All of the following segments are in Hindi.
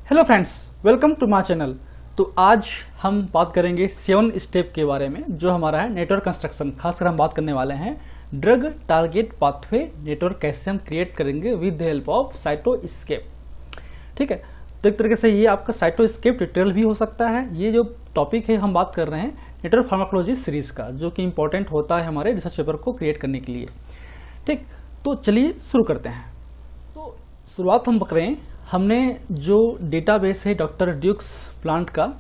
Hello friends, welcome to my channel. तो आज हम बात करेंगे 7 स्टेप के बारे में जो हमारा है नेटवर्क कंस्ट्रक्शन। खासकर हम बात करने वाले हैं ड्रग टारगेट पाथवे नेटवर्क कैसे हम क्रिएट करेंगे विद द हेल्प ऑफ साइटोस्केप। ठीक है, तो एक तरीके से ये आपका साइटोस्केप ट्यूटोरियल भी हो सकता है। ये जो टॉपिक है हम बात कर रहे हैं नेटवर्क फार्माकोलॉजी सीरीज का, जो कि इंपॉर्टेंट होता है हमारे रिसर्च पेपर को क्रिएट करने के लिए। ठीक, तो चलिए शुरू करते हैं। तो शुरुआत हम करें, हमने जो डेटाबेस है डॉक्टर ड्यूक्स प्लांट का,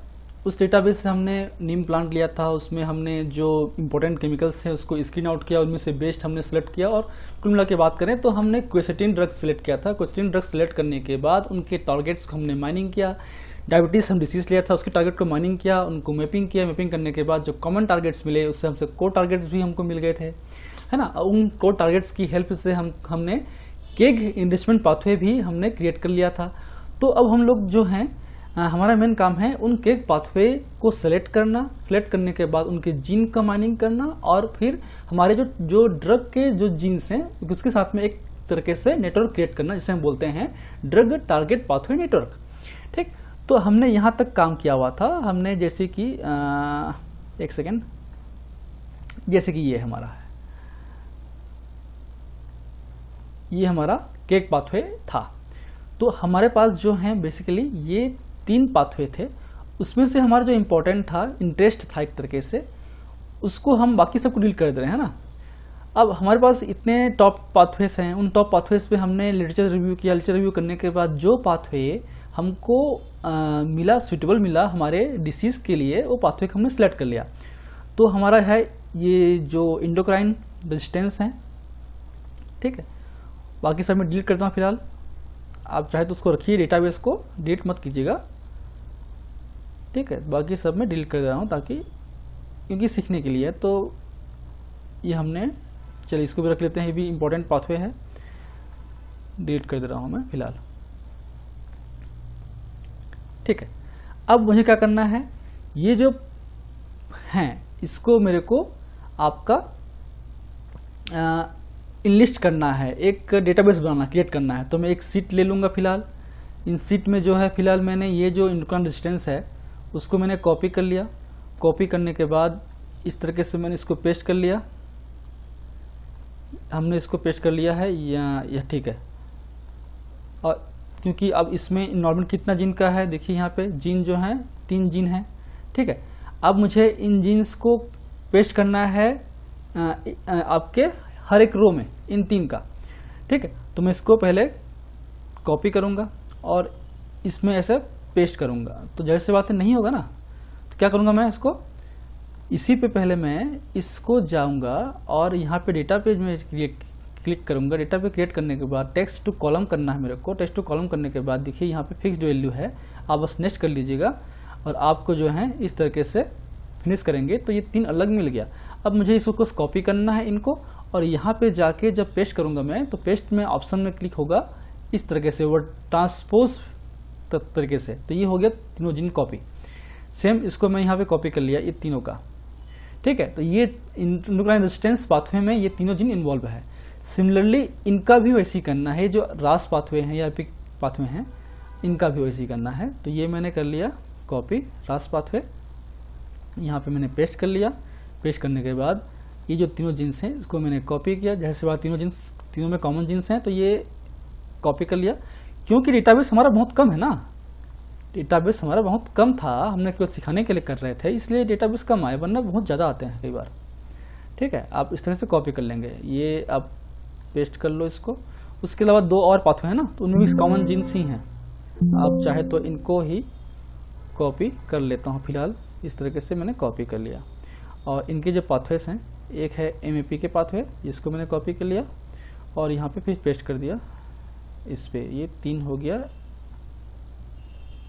उस डेटाबेस से हमने नीम प्लांट लिया था। उसमें हमने जो इम्पोर्टेंट केमिकल्स हैं उसको स्क्रीन आउट किया, उनमें से बेस्ट हमने सेलेक्ट किया। और कुल मिला के बात करें तो हमने क्वेसेटिन ड्रग सेलेक्ट किया था। क्वेसेटिन ड्रग सेलेक्ट करने के बाद उनके टारगेट्स को हमने माइनिंग किया। डायबिटीज़ हम डिसीज लिया था, उसके टारगेट को माइनिंग किया, उनको मैपिंग किया। मैपिंग करने के बाद जो कॉमन टारगेट्स मिले उससे हमसे कोर टारगेट्स भी हमको मिल गए थे, है ना। उन कोर टारगेट्स की हेल्प से हमने केग इनरिचमेंट पाथवे भी हमने क्रिएट कर लिया था। तो अब हम लोग जो हैं, हमारा मेन काम है उन केग पाथवे को सेलेक्ट करना। सेलेक्ट करने के बाद उनके जीन का माइनिंग करना और फिर हमारे जो ड्रग के जो जीन्स हैं उसके साथ में एक तरीके से नेटवर्क क्रिएट करना, जिसे हम बोलते हैं ड्रग टारगेट पाथवे नेटवर्क। ठीक, तो हमने यहाँ तक काम किया हुआ था। हमने जैसे कि एक सेकेंड, जैसे कि ये हमारा केग पाथवे था। तो हमारे पास जो है बेसिकली ये 3 पाथवे थे। उसमें से हमारा जो इम्पोर्टेंट था, इंटरेस्ट था एक तरीके से, उसको हम बाकी सबको डील कर दे रहे हैं ना। अब हमारे पास इतने टॉप पाथवेज हैं, उन टॉप पाथवेज पे हमने लिटरेचर रिव्यू किया। लिटरेचर रिव्यू करने के बाद जो पाथवे हमको मिला, सुटेबल मिला हमारे डिसीज़ के लिए, वो पाथवे को हमने सेलेक्ट कर लिया। तो हमारा है ये जो इंडोक्राइन रेजिस्टेंस है। ठीक है, बाकी सब मैं डिलीट करता हूँ फिलहाल। आप चाहे तो उसको रखिए, डेटाबेस को डिलीट मत कीजिएगा। ठीक है, बाकी सब मैं डिलीट कर दे रहा हूँ ताकि, क्योंकि सीखने के लिए। तो ये हमने, चलिए इसको भी रख लेते हैं, ये भी इम्पोर्टेंट पाथवे है। डिलीट कर दे रहा हूँ मैं फिलहाल। ठीक है, अब मुझे क्या करना है, ये जो हैं इसको मेरे को आपका इनलिस्ट करना है, एक डेटाबेस बनाना, क्रिएट करना है। तो मैं एक सीट ले लूँगा फिलहाल। इन सीट में जो है फिलहाल मैंने ये जो इंडोक्राइन रेजिस्टेंस है उसको मैंने कॉपी कर लिया। कॉपी करने के बाद इस तरीके से मैंने इसको पेस्ट कर लिया। हमने इसको पेस्ट कर लिया है या ठीक है। और क्योंकि अब इसमें नॉर्मल कितना जीन का है, देखिए यहाँ पे जीन जो है 3 जीन है। ठीक है, अब मुझे इन जीन्स को पेस्ट करना है आपके हर एक रो में, इन 3 का। ठीक है, तो मैं इसको पहले कॉपी करूँगा और इसमें ऐसे पेस्ट करूँगा। तो जैसे बातें नहीं होगा ना, तो क्या करूँगा मैं, इसको इसी पे पहले मैं इसको जाऊँगा और यहाँ पे डेटा पेज में क्लिक करूँगा। डेटा पे क्रिएट करने के बाद टेक्स्ट टू कॉलम करना है मेरे को। टेक्स्ट टू कॉलम करने के बाद देखिए यहाँ पे फिक्स्ड वैल्यू है, आप बस नेक्स्ट कर लीजिएगा और आपको जो है इस तरीके से फिनिश करेंगे तो ये 3 अलग मिल गया। अब मुझे इसको कॉपी करना है इनको, और यहाँ पे जाके जब पेस्ट करूँगा मैं, तो पेस्ट में ऑप्शन में क्लिक होगा इस तरीके से, वो ट्रांसपोज तरीके से। तो ये हो गया तीनों जीन कॉपी। सेम इसको मैं यहाँ पे कॉपी कर लिया, ये तीनों का। ठीक है, तो ये इंडोक्राइन रेजिस्टेंस पाथवे में ये तीनों जीन इन्वॉल्व है। सिमिलरली इनका भी वैसे ही करना है, जो रास पाथवे हैं या एपिक पाथवे हैं, इनका भी वैसे ही करना है। तो ये मैंने कर लिया कॉपी, रास पाथवे यहाँ पे मैंने पेस्ट कर लिया। पेस्ट करने के बाद ये जो तीनों जीन्स हैं इसको मैंने कॉपी किया। जाहिर सी बात, तीनों में कॉमन जीन्स हैं तो ये कॉपी कर लिया। क्योंकि डेटाबेस हमारा बहुत कम है ना, डेटाबेस हमारा बहुत कम था, हमने केवल सिखाने के लिए कर रहे थे, इसलिए डेटाबेस कम आए, वरना बहुत ज़्यादा आते हैं कई बार। ठीक है, आप इस तरह से कॉपी कर लेंगे। ये आप पेस्ट कर लो इसको। उसके अलावा 2 और पाथवे हैं ना, तो उनमें भी कॉमन जीन्स ही हैं। आप चाहे तो इनको ही कॉपी कर लेता हूँ फिलहाल। इस तरीके से मैंने कॉपी कर लिया। और इनके जो पाथवेस हैं, एक है MAP के पाथवे, जिसको मैंने कॉपी कर लिया और यहाँ पे फिर पेस्ट कर दिया इस पे। ये 3 हो गया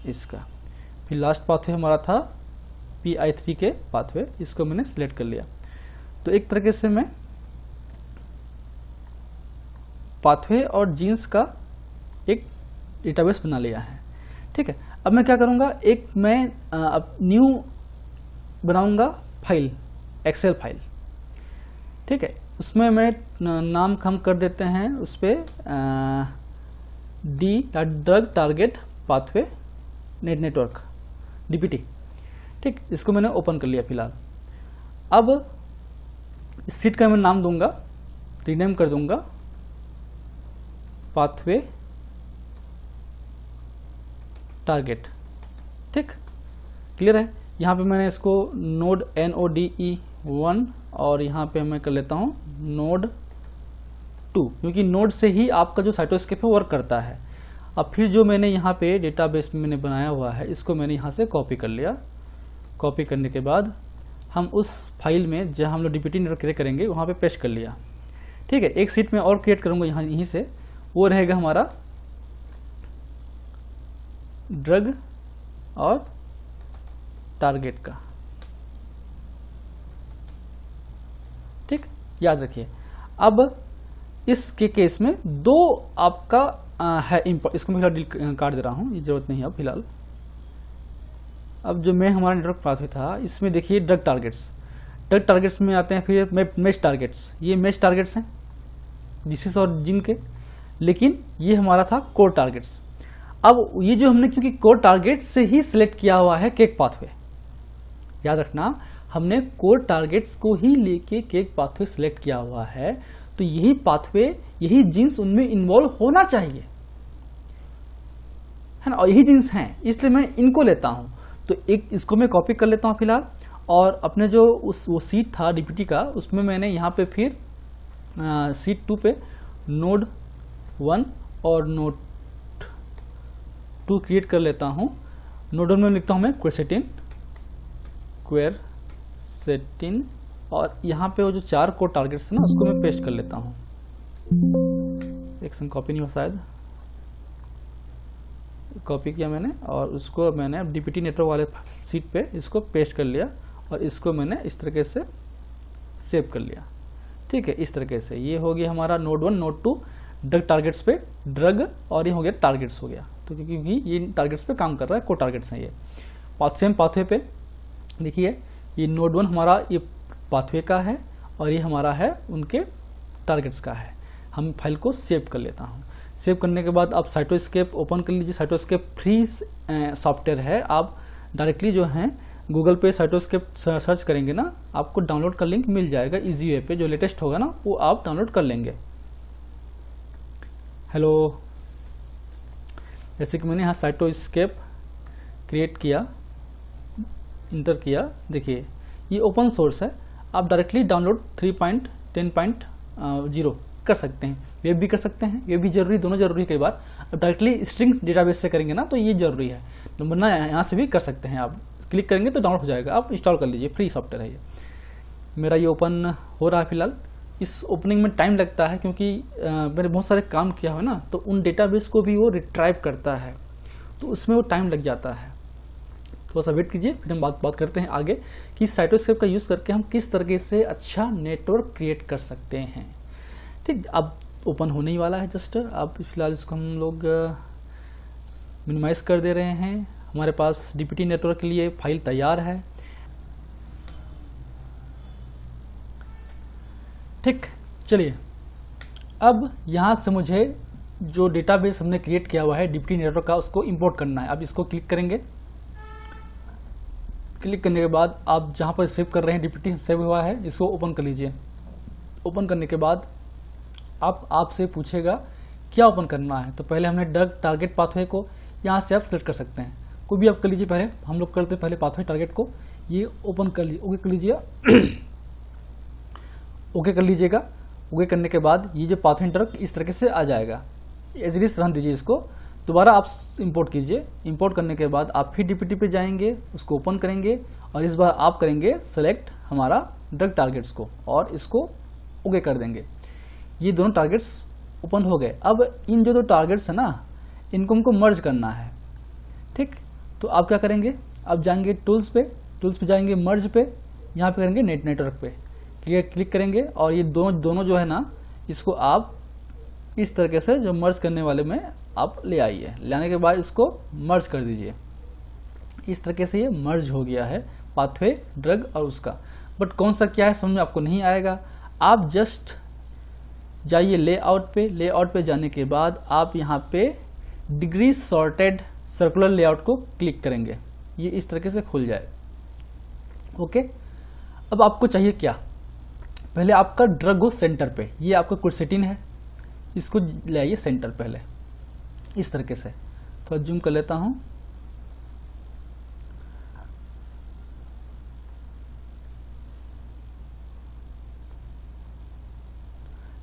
इसका। फिर लास्ट पाथवे हमारा था PI3 के पाथवे, इसको मैंने सिलेक्ट कर लिया। तो एक तरीके से मैं पाथवे और जीन्स का एक डेटाबेस बना लिया है। ठीक है, अब मैं क्या करूँगा, एक मैं अब न्यू बनाऊँगा फाइल, एक्सेल फाइल। ठीक है, उसमें मैं नाम हम कर देते हैं उस पर drug target pathway network DPT। ठीक, इसको मैंने ओपन कर लिया फिलहाल। अब इस सीट का मैं नाम दूंगा, रीनेम कर दूंगा पाथवे टारगेट। ठीक, क्लियर है। यहाँ पे मैंने इसको नोड NODE1 और यहाँ पे मैं कर लेता हूँ नोड 2, क्योंकि नोड से ही आपका जो साइटोस्केप है वर्क करता है। अब फिर जो मैंने यहाँ पे डेटाबेस में मैंने बनाया हुआ है, इसको मैंने यहाँ से कॉपी कर लिया। कॉपी करने के बाद हम उस फाइल में जहाँ हम लोग DPT नेटवर्क क्रिएट करेंगे वहाँ पे पेस्ट कर लिया। ठीक है, एक सीट में और क्रिएट करूँगा यहाँ यहीं से, वो रहेगा हमारा ड्रग और टारगेट का। ठीक, याद रखिए। अब इसके केस में दो आपका है इसको मैं फिलहाल काट दे रहा हूँ, ये जरूरत नहीं है अब फिलहाल। अब जो मैं हमारा नेटवर्क पाथवे था, इसमें देखिए ड्रग टारगेट्स में आते हैं, फिर मैच टारगेट्स। ये मैच टारगेट्स हैं डिसीज और जिन के, लेकिन ये हमारा था कोर टारगेट्स। अब ये जो हमने क्योंकि कोर टारगेट से ही सिलेक्ट किया हुआ है केक पाथवे, याद रखना हमने कोर टारगेट्स को ही लेके केक पाथवे सिलेक्ट किया हुआ है, तो यही पाथवे यही जीन्स उनमें इन्वॉल्व होना चाहिए, है ना, और यही जीन्स हैं, इसलिए मैं इनको लेता हूं। तो एक इसको मैं कॉपी कर लेता हूं फिलहाल, और अपने जो वो सीट था DPT का, उसमें मैंने यहाँ पे फिर सीट 2 पे नोड 1 और नोड 2 क्रिएट कर लेता हूँ। नोड 1 में लिखता हूँ मैं क्वेरसेटिन, और यहाँ पे वो जो 4 कोर टारगेट्स है ना, उसको मैं पेस्ट कर लेता हूँ। एक संग कॉपी नहीं हो, शायद कॉपी किया मैंने, और उसको मैंने DPT नेटवर्क वाले सीट पे इसको पेस्ट कर लिया, और इसको मैंने इस तरीके से सेव कर लिया। ठीक है, इस तरीके से ये हो गया हमारा नोड 1 नोड 2 ड्रग टारगेट्स पे ड्रग, और ये हो गया टारगेट्स हो गया। तो क्योंकि ये टारगेट्स पे काम कर रहा है, को टारगेट्स हैं ये। सेम पाथवे पे देखिए, ये नोड 1 हमारा ये पाथवे का है, और ये हमारा है उनके टारगेट्स का है। हम फाइल को सेव कर लेता हूँ। सेव करने के बाद आप साइटोस्केप ओपन कर लीजिए। साइटोस्केप फ्री सॉफ्टवेयर है, आप डायरेक्टली जो है गूगल पे साइटोस्केप सर्च करेंगे ना, आपको डाउनलोड का लिंक मिल जाएगा इजी वे पे, जो लेटेस्ट होगा ना वो आप डाउनलोड कर लेंगे। हेलो, जैसे कि मैंने यहाँ साइटोस्केप क्रिएट किया, इंटर किया, देखिए ये ओपन सोर्स है, आप डायरेक्टली डाउनलोड 3.10.0 कर सकते हैं। वेब भी कर सकते हैं, वेब भी जरूरी, दोनों जरूरी है। कई बार अब डायरेक्टली स्ट्रिंग डेटाबेस से करेंगे ना, तो ये जरूरी है, वरना यहाँ से भी कर सकते हैं। आप क्लिक करेंगे तो डाउनलोड हो जाएगा, आप इंस्टॉल कर लीजिए, फ्री सॉफ्टवेयर है ये। मेरा ये ओपन हो रहा है फिलहाल। इस ओपनिंग में टाइम लगता है, क्योंकि मैंने बहुत सारे काम किया है ना, तो उन डेटाबेस को भी वो रिट्राइव करता है, तो उसमें वो टाइम लग जाता है। थोड़ा सा वेट कीजिए, फिर हम बात करते हैं आगे कि साइटोस्केप का यूज़ करके हम किस तरीके से अच्छा नेटवर्क क्रिएट कर सकते हैं। ठीक, अब ओपन होने ही वाला है जस्ट। अब फिलहाल इसको हम लोग मिनिमाइज कर दे रहे हैं। हमारे पास DPT नेटवर्क के लिए फाइल तैयार है। ठीक, चलिए अब यहाँ से मुझे जो डेटाबेस हमने क्रिएट किया हुआ है DPT नेटवर्क का, उसको इंपोर्ट करना है। अब इसको क्लिक करेंगे। क्लिक करने के बाद आप जहाँ पर सेव कर रहे हैं DPT सेव हुआ है, इसको ओपन कर लीजिए। ओपन करने के बाद आपसे पूछेगा क्या ओपन करना है, तो पहले हमने ड्रग टारगेट पाथवे को यहाँ से आप सेलेक्ट कर सकते हैं, कोई भी आप कर लीजिए। पहले हम लोग करते पहले पाथवे टारगेट को, ये ओपन कर लीजिए, ओके कर लीजिए। ओके कर लीजिएगा। ओके करने के बाद ये जो पाथवे नेटवर्क इस तरीके से आ जाएगा। एज इट इज रन दीजिए इसको। दोबारा आप इंपोर्ट कीजिए। इंपोर्ट करने के बाद आप फिर DPT पे जाएंगे, उसको ओपन करेंगे, और इस बार आप करेंगे सेलेक्ट हमारा ड्रग टारगेट्स को, और इसको ओके कर देंगे। ये दोनों टारगेट्स ओपन हो गए। अब इन जो दो टारगेट्स है ना, इनको हमको मर्ज करना है। ठीक, तो आप क्या करेंगे, आप जाएंगे टूल्स पे जाएंगे, मर्ज पे, यहाँ पे करेंगे नेटवर्क पे क्लिक करेंगे, और ये दोनों जो है ना, इसको आप इस तरीके से जो मर्ज करने वाले में आप ले आइए। लाने के बाद इसको मर्ज कर दीजिए। इस तरीके से ये मर्ज हो गया है पाथवे ड्रग और उसका। बट कौन सा क्या है समझ में आपको नहीं आएगा। आप जस्ट जाइए लेआउट पे। लेआउट पे जाने के बाद आप यहाँ पे डिग्री सॉर्टेड सर्कुलर लेआउट को क्लिक करेंगे, ये इस तरीके से खुल जाए। ओके, अब आपको चाहिए क्या, पहले आपका ड्रग हो सेंटर पे, ये आपका क्विरसेटिन है, इसको ले आइए सेंटर पहले इस तरीके से। थोड़ा जूम कर लेता हूं।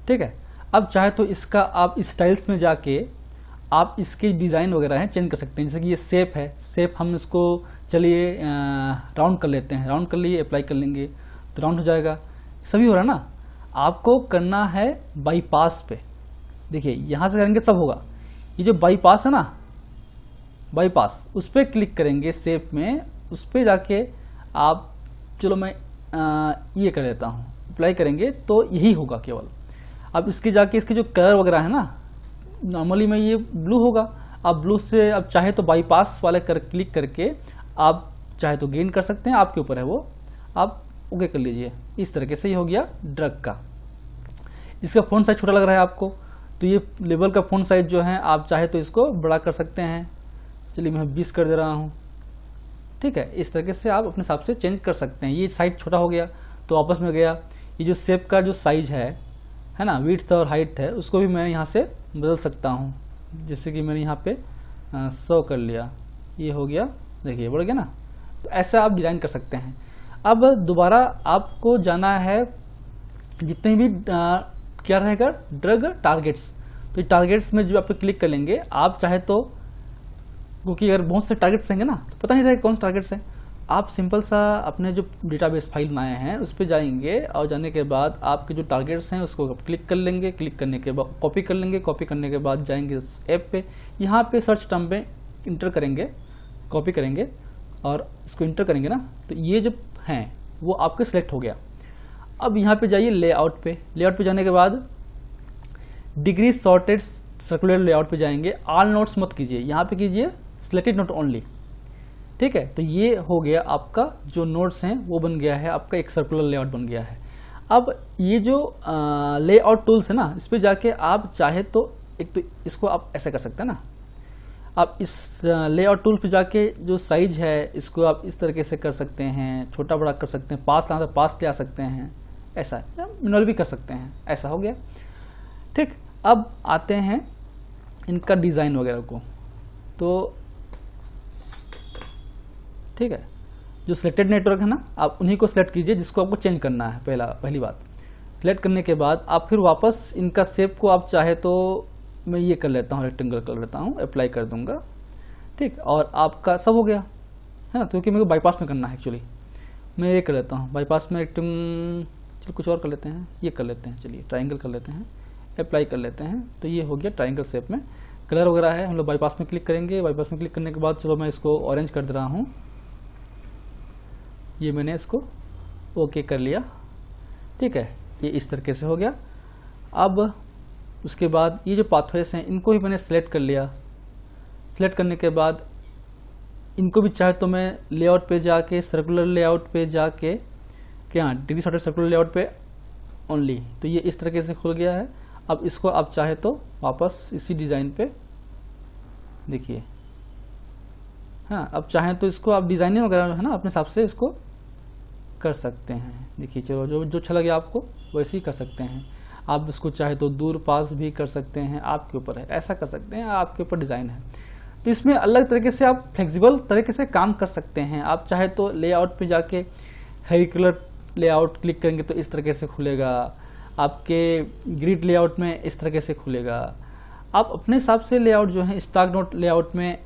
ठीक है, अब चाहे तो इसका आप स्टाइल्स में जाके आप इसके डिज़ाइन वगैरह हैं चेंज कर सकते हैं। जैसे कि ये शेप है, शेप हम इसको चलिए राउंड कर लेते हैं, राउंड कर लिए, अप्लाई कर लेंगे तो राउंड हो जाएगा। सभी हो रहा है ना, आपको करना है बाईपास पे। देखिए यहाँ से करेंगे सब होगा। ये जो बाईपास है ना, बाईपास उस पर क्लिक करेंगे शेप में, उस पर जाके आप, चलो मैं ये कर देता हूँ, अप्लाई करेंगे तो यही होगा केवल। अब इसके जाके इसके जो कलर वगैरह है ना, नॉर्मली में ये ब्लू होगा, आप ब्लू से अब चाहे तो बाईपास वाले क्लिक करके आप चाहे तो गेन कर सकते हैं, आपके ऊपर है वो, आप ओके कर लीजिए। इस तरीके से ये हो गया ड्रग का। इसका फ़ॉन्ट साइज छोटा लग रहा है आपको, तो ये लेबल का फ़ॉन्ट साइज जो है आप चाहे तो इसको बड़ा कर सकते हैं। चलिए मैं 20 कर दे रहा हूँ। ठीक है, इस तरीके से आप अपने हिसाब से चेंज कर सकते हैं। ये साइज छोटा हो गया तो आपस में गया। ये जो शेप का जो साइज है ना, विड्थ और हाइट है, उसको भी मैं यहाँ से बदल सकता हूँ। जैसे कि मैंने यहाँ पे 100 कर लिया, ये हो गया, देखिए बढ़ गया ना। तो ऐसा आप डिज़ाइन कर सकते हैं। अब दोबारा आपको जाना है जितने भी क्या रहेगा ड्रग टारगेट्स, तो ये टारगेट्स में जो आप क्लिक कर लेंगे, आप चाहे तो, क्योंकि अगर बहुत से टारगेट्स रहेंगे ना तो पता नहीं रहेगा कौन से टारगेट्स हैं, आप सिंपल सा अपने जो डेटाबेस फाइल बनाए हैं उस पर जाएंगे और जाने के बाद आपके जो टारगेट्स हैं उसको क्लिक कर लेंगे। क्लिक करने के बाद कॉपी कर लेंगे, कॉपी करने के बाद जाएंगे इस ऐप पे, यहाँ पे सर्च टर्म पे इंटर करेंगे, कॉपी करेंगे और इसको इंटर करेंगे ना, तो ये जो हैं वो आपके सिलेक्ट हो गया। अब यहाँ पे जाइए लेआउट पे, लेआउट पे जाने के बाद डिग्री सॉर्टेड सर्कुलर लेआउट पे जाएंगे। ऑल नोट्स मत कीजिए, यहाँ पे कीजिए सिलेक्टेड नोट ओनली। ठीक है, तो ये हो गया आपका जो नोट्स हैं वो बन गया है, आपका एक सर्कुलर लेआउट बन गया है। अब ये जो लेआउट टूल्स है ना, इस पर जाके आप चाहे तो एक तो इसको आप ऐसे कर सकते हैं ना, आप इस लेआउट टूल पे जाके जो साइज है इसको आप इस तरीके से कर सकते हैं, छोटा बड़ा कर सकते हैं, पास लाना तो पास ले आ सकते हैं, ऐसा या मैनुअल भी कर सकते हैं, ऐसा हो गया। ठीक, अब आते हैं इनका डिज़ाइन वगैरह को। तो ठीक है, जो सिलेक्टेड नेटवर्क है ना, आप उन्हीं को सिलेक्ट कीजिए जिसको आपको चेंज करना है। पहली बात सिलेक्ट करने के बाद आप फिर वापस इनका शेप को आप चाहे तो, मैं ये कर लेता हूँ, रेक्टेंगल कर लेता हूँ, अप्लाई कर दूंगा। ठीक, और आपका सब हो गया है ना, क्योंकि मेरे को बाईपास में करना है एक्चुअली। मैं ये कर लेता हूँ बाईपास में, चलो कुछ और कर लेते हैं, ये कर लेते हैं, चलिए ट्राइंगल कर लेते हैं, अप्लाई कर लेते हैं। तो ये हो गया ट्राइंगल शेप में। कलर वगैरह है, हम लोग बाईपास में क्लिक करेंगे। बाईपास में क्लिक करने के बाद चलो मैं इसको ऑरेंज कर दे रहा हूँ, ये मैंने इसको ओके कर लिया। ठीक है, ये इस तरीके से हो गया। अब उसके बाद ये जो पाथवेज हैं इनको भी मैंने सेलेक्ट कर लिया। सेलेक्ट करने के बाद इनको भी चाहे तो मैं लेआउट पे जाके, सर्कुलर लेआउट पे जाके, क्या डिग्री सॉर्टेड सर्कुलर लेआउट पे ओनली, तो ये इस तरीके से खुल गया है। अब इसको आप चाहे तो वापस इसी डिज़ाइन पे देखिए, हाँ, अब चाहें तो इसको आप डिज़ाइनिंग वगैरह है ना अपने हिसाब से इसको कर सकते हैं। देखिए चलो जो अच्छा लगे आपको वैसे ही कर सकते हैं। आप इसको चाहे तो दूर पास भी कर सकते हैं, आपके ऊपर है, ऐसा कर सकते हैं, आपके ऊपर डिज़ाइन है। तो इसमें अलग तरीके से आप फ्लेक्सिबल तरीके से काम कर सकते हैं। आप चाहे तो लेआउट पे जाके हेरिकुलर लेआउट क्लिक करेंगे तो इस तरीके से खुलेगा, आपके ग्रिड लेआउट में इस तरीके से खुलेगा। आप अपने हिसाब से लेआउट जो है स्टॉक नोट लेआउट में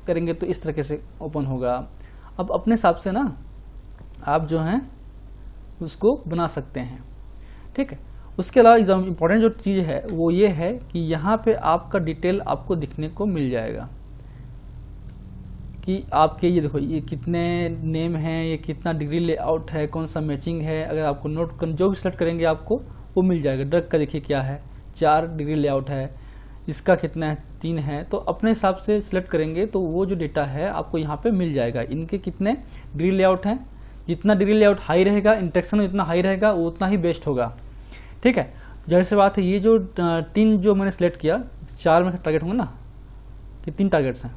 करेंगे तो इस तरीके से ओपन होगा। अब अपने हिसाब से ना आप जो हैं उसको बना सकते हैं। ठीक है, उसके अलावा इम्पोर्टेंट जो चीज़ है वो ये है कि यहाँ पे आपका डिटेल आपको दिखने को मिल जाएगा कि आपके ये देखो ये कितने नेम हैं, ये कितना डिग्री लेआउट है, कौन सा मैचिंग है। अगर आपको नोट जो भी सिलेक्ट करेंगे आपको वो मिल जाएगा। ड्रग का देखिए क्या है, 4 डिग्री लेआउट है, इसका कितना है, 3 है। तो अपने हिसाब से सिलेक्ट करेंगे तो वो जो डेटा है आपको यहाँ पे मिल जाएगा। इनके कितने डिग्री लेआउट हैं, जितना डिग्री लेआउट हाई रहेगा, इंटरेक्शन जितना हाई रहेगा वो उतना ही बेस्ट होगा। ठीक है, जाहिर सी बात है ये जो 3 जो मैंने सिलेक्ट किया, 4 में टारगेट होंगे ना, कि 3 टारगेट्स हैं,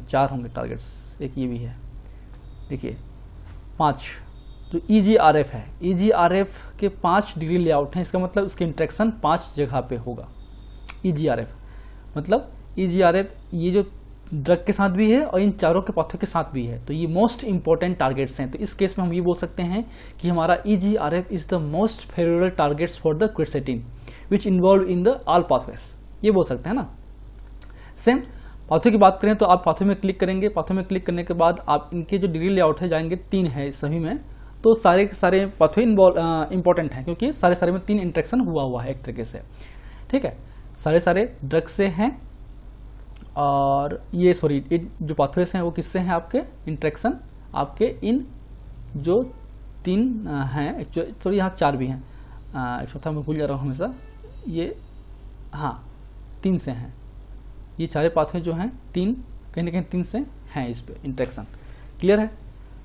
4 होंगे टारगेट्स, एक ये भी है, देखिए 5। जो EGRF है, EGRF के 5 डिग्री लेआउट हैं, इसका मतलब इसके इंटरेक्शन 5 जगह पे होगा। EGRF मतलब EGRF ये जो ड्रग के साथ भी है और इन चारों के पाथवे के साथ भी है, तो ये मोस्ट इंपॉर्टेंट टारगेट्स हैं। तो इस केस में हम ये बोल सकते हैं कि हमारा EGRF is the most favourable targets for the quercetin which involve in the all pathways, ये बोल सकते हैं ना। सेम पाथवे की बात करें तो आप पाथवे में क्लिक करेंगे, पाथवे में क्लिक करने के बाद आप इनके जो डिग्री लेआउट है जाएंगे, 3 है इस सभी में, तो सारे के सारे पाथवे इंपॉर्टेंट हैं क्योंकि सारे में 3 इंटरेक्शन हुआ है एक तरीके से, ठीक है। सारे ड्रग से हैं और ये जो पाथवेज हैं वो किससे हैं, आपके इंटरेक्शन आपके इन जो 3 हैं, सॉरी यहाँ 4 भी हैं, एक चौथा मैं भूल जा रहा हूँ हमेशा, ये हाँ 3 से हैं, ये सारे पाथवे जो हैं 3 कहीं ना कहीं 3 से हैं इस पे इंटरेक्शन, क्लियर है।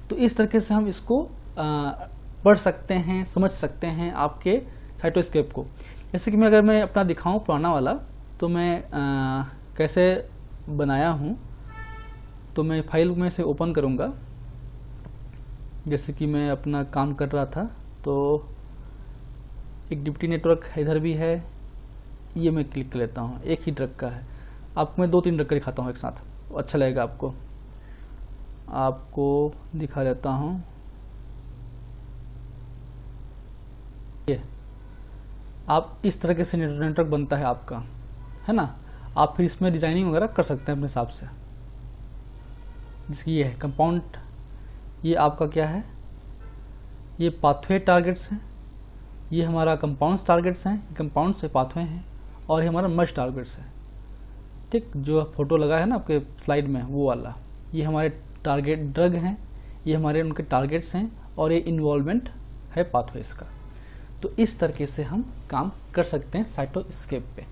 तो इस तरीके से हम इसको पढ़ सकते हैं, समझ सकते हैं आपके साइटोस्केप को। जैसे कि अगर मैं अपना दिखाऊं पुराना वाला, तो मैं कैसे बनाया हूं, तो मैं फाइल में से ओपन करूंगा। जैसे कि मैं अपना काम कर रहा था, तो एक डिप्टी नेटवर्क इधर भी है, ये मैं क्लिक कर लेता हूं, एक ही ड्रग का है। आपको मैं 2-3 ड्रग का दिखाता हूं एक साथ, अच्छा लगेगा आपको दिखा देता हूं। ये आप इस तरह से नेटवर्क बनता है आपका, है ना। आप फिर इसमें डिजाइनिंग वगैरह कर सकते हैं अपने हिसाब से। जिसकी ये है कंपाउंड, ये आपका क्या है, ये पाथवे टारगेट्स हैं, ये हमारा कंपाउंड्स टारगेट्स हैं, कंपाउंड से पाथवे हैं, और ये हमारा मर्ज टारगेट्स है, ठीक। जो फोटो लगा है ना आपके स्लाइड में वो वाला, ये हमारे टारगेट ड्रग हैं, ये हमारे उनके टारगेट्स हैं, और ये इन्वॉल्वमेंट है पाथवेज का। तो इस तरीके से हम काम कर सकते हैं साइटोस्केप पे।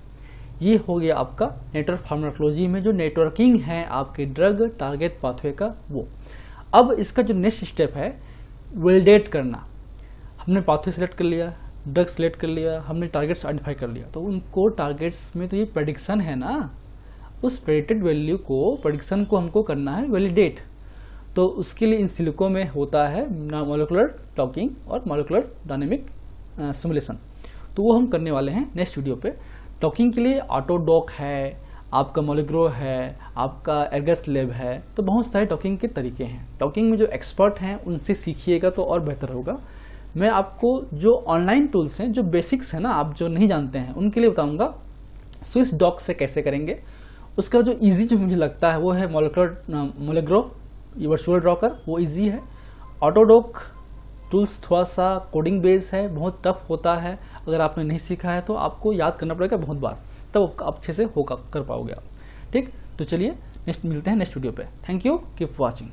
ये हो गया आपका नेटवर्क फार्माकोलॉजी में जो नेटवर्किंग है आपके ड्रग टारगेट पाथवे का वो। अब इसका जो नेक्स्ट स्टेप है वैलिडेट करना। हमने पाथवे सेलेक्ट कर लिया, ड्रग सेलेक्ट कर लिया, हमने टारगेट्स आइडेंटिफाई कर लिया, तो उनको टारगेट्स में तो ये प्रेडिक्शन है ना, उस प्रेडिक्टेड वैल्यू को, प्रेडिक्शन को हमको करना है वैलिडेट। तो उसके लिए इन सिलिको में होता है मॉलिक्यूलर टॉकिंग और मॉलिक्यूलर डायनेमिक सिमुलेशन, तो वो हम करने वाले हैं नेक्स्ट वीडियो पे। टॉकिंग के लिए ऑटोडॉक है, आपका मॉलिग्रो है, आपका एर्गस लैब है, तो बहुत सारे टॉकिंग के तरीके हैं। टॉकिंग में जो एक्सपर्ट हैं उनसे सीखिएगा तो और बेहतर होगा। मैं आपको जो ऑनलाइन टूल्स हैं, जो बेसिक्स हैं ना, आप जो नहीं जानते हैं उनके लिए बताऊंगा। स्विस डॉक से कैसे करेंगे, उसका जो इजी जो मुझे लगता है वो है मॉलिग्रो, ये वर्चुअल ड्रॉकर, वो इजी है। ऑटोडॉक टूल्स थोड़ा सा कोडिंग बेस है, बहुत टफ होता है, अगर आपने नहीं सीखा है तो आपको याद करना पड़ेगा बहुत बार, तब आप अच्छे से कर पाओगे आप, ठीक। तो चलिए नेक्स्ट मिलते हैं नेक्स्ट वीडियो पे। Thank you, keep watching.